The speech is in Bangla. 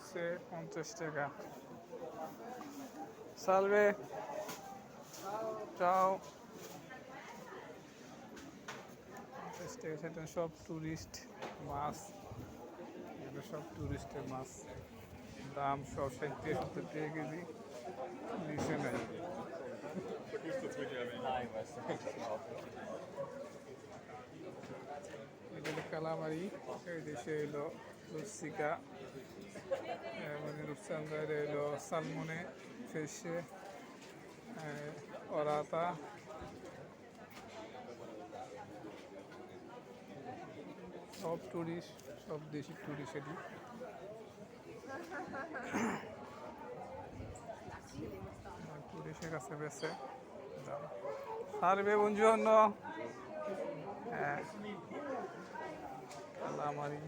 হচ্ছে 50 টাকা। সালভে, চাও। 50 টাকা। সেটা সব টুরিস্ট মাছ, এগুলো সব টুরিস্টের মাছ। দাম সব 60-70 টাকা কেজি, নিচে নেই। এটা হলো কালামারি, এই দেশে এলো লুসিকা, মানে রূপচান্দা, এটা এলো সালমনে, ফেসে, অরাতা। সব টুরিস্ট, সব দেশি টুরিস্টেরই। টুরিস্টের কাছে বেছে দাম। Survey buongiorno, calamari.